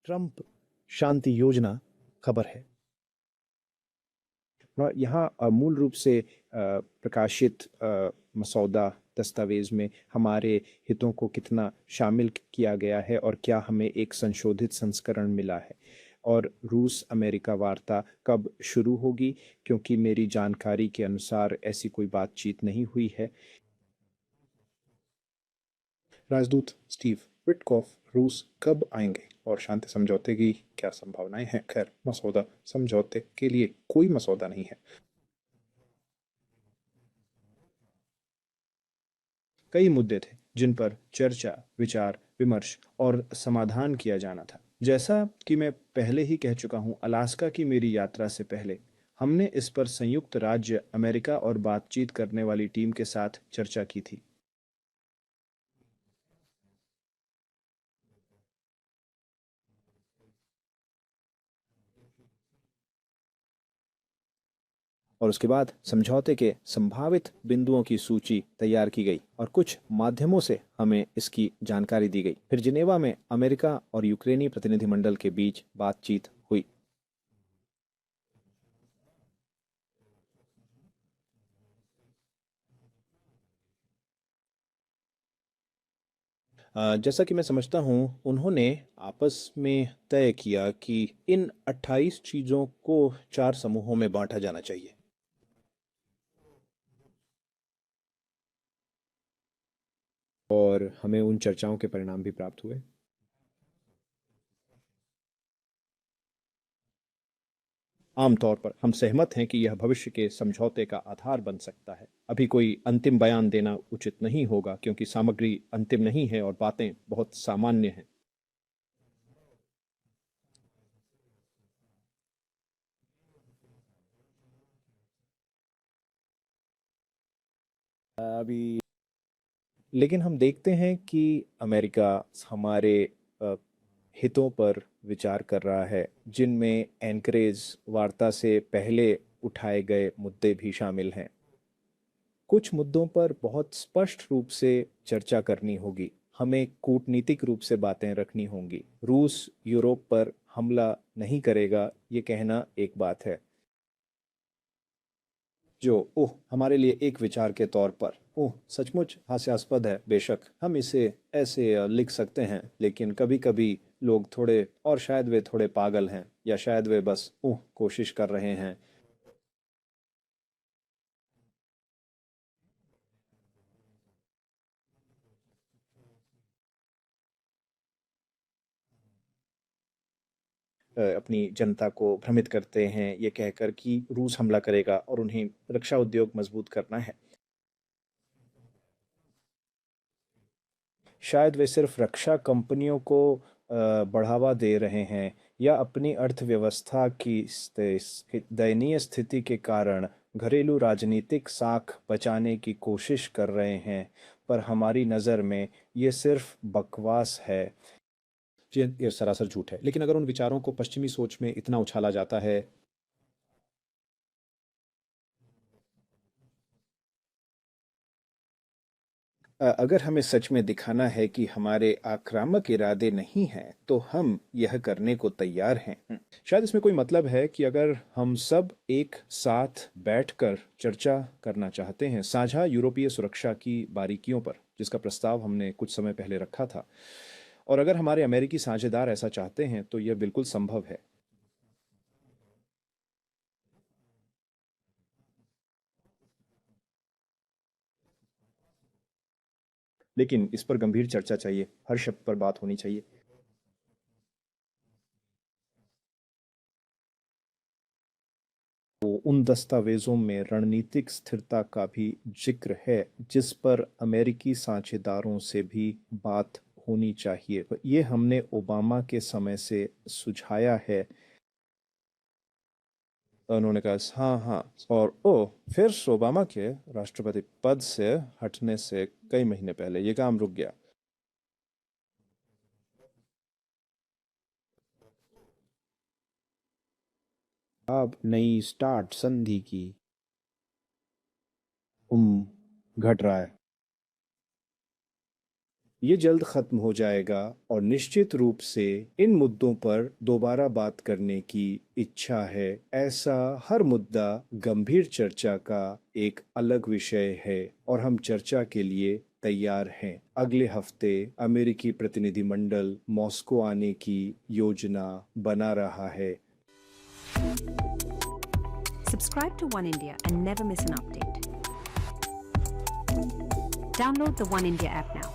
Trump शांति योजना खबर है। यहाँ मूल रूप से प्रकाशित मसौदा दस्तावेज में हमारे हितों को कितना शामिल किया गया है और क्या हमें एक संशोधित संस्करण मिला है और रूस अमेरिका वार्ता कब शुरू होगी, क्योंकि मेरी जानकारी के अनुसार ऐसी कोई बातचीत नहीं हुई है। राजदूत स्टीव विटकॉफ रूस कब आएंगे और शांति समझौते की क्या संभावनाएं हैं? खैर, मसौदा समझौते के लिए कोई मसौदा नहीं है। कई मुद्दे थे जिन पर चर्चा, विचार विमर्श और समाधान किया जाना था। जैसा कि मैं पहले ही कह चुका हूं, अलास्का की मेरी यात्रा से पहले हमने इस पर संयुक्त राज्य अमेरिका और बातचीत करने वाली टीम के साथ चर्चा की थी। और उसके बाद समझौते के संभावित बिंदुओं की सूची तैयार की गई और कुछ माध्यमों से हमें इसकी जानकारी दी गई। फिर जिनेवा में अमेरिका और यूक्रेनी प्रतिनिधिमंडल के बीच बातचीत हुई। जैसा कि मैं समझता हूँ, उन्होंने आपस में तय किया कि इन 28 चीज़ों को 4 समूहों में बांटा जाना चाहिए। और हमें उन चर्चाओं के परिणाम भी प्राप्त हुए। आमतौर पर हम सहमत हैं कि यह भविष्य के समझौते का आधार बन सकता है। अभी कोई अंतिम बयान देना उचित नहीं होगा, क्योंकि सामग्री अंतिम नहीं है और बातें बहुत सामान्य हैं। अभी लेकिन हम देखते हैं कि अमेरिका हमारे अ, हितों पर विचार कर रहा है, जिनमें एनकरेज वार्ता से पहले उठाए गए मुद्दे भी शामिल हैं। कुछ मुद्दों पर बहुत स्पष्ट रूप से चर्चा करनी होगी। हमें कूटनीतिक रूप से बातें रखनी होंगी। रूस यूरोप पर हमला नहीं करेगा, ये कहना एक बात है, जो ओह हमारे लिए एक विचार के तौर पर ओह सचमुच हास्यास्पद है। बेशक हम इसे ऐसे लिख सकते हैं, लेकिन कभी कभी लोग थोड़े, और शायद वे थोड़े पागल हैं, या शायद वे बस ओह कोशिश कर रहे हैं। अपनी जनता को भ्रमित करते हैं ये कहकर कि रूस हमला करेगा और उन्हें रक्षा उद्योग मजबूत करना है। शायद वे सिर्फ रक्षा कंपनियों को बढ़ावा दे रहे हैं, या अपनी अर्थव्यवस्था की दयनीय स्थिति के कारण घरेलू राजनीतिक साख बचाने की कोशिश कर रहे हैं। पर हमारी नज़र में ये सिर्फ बकवास है। ये सरासर झूठ है। लेकिन अगर उन विचारों को पश्चिमी सोच में इतना उछाला जाता है, अगर हमें सच में दिखाना है कि हमारे आक्रामक इरादे नहीं हैं, तो हम यह करने को तैयार हैं। शायद इसमें कोई मतलब है कि अगर हम सब एक साथ बैठकर चर्चा करना चाहते हैं साझा यूरोपीय सुरक्षा की बारीकियों पर, जिसका प्रस्ताव हमने कुछ समय पहले रखा था, और अगर हमारे अमेरिकी साझेदार ऐसा चाहते हैं, तो यह बिल्कुल संभव है। लेकिन इस पर गंभीर चर्चा चाहिए, हर शब्द पर बात होनी चाहिए। तो उन दस्तावेज़ों में रणनीतिक स्थिरता का भी जिक्र है, जिस पर अमेरिकी साझेदारों से भी बात होनी चाहिए। ये हमने ओबामा के समय से सुझाया है। उन्होंने कहा हाँ हाँ, और ओ फिर ओबामा के राष्ट्रपति पद से हटने से कई महीने पहले ये काम रुक गया। अब नई स्टार्ट संधि की घट रहा है। ये जल्द खत्म हो जाएगा और निश्चित रूप से इन मुद्दों पर दोबारा बात करने की इच्छा है। ऐसा हर मुद्दा गंभीर चर्चा का एक अलग विषय है और हम चर्चा के लिए तैयार हैं। अगले हफ्ते अमेरिकी प्रतिनिधिमंडल मॉस्को आने की योजना बना रहा है। Subscribe to One India and never miss an update. Download the One India app now.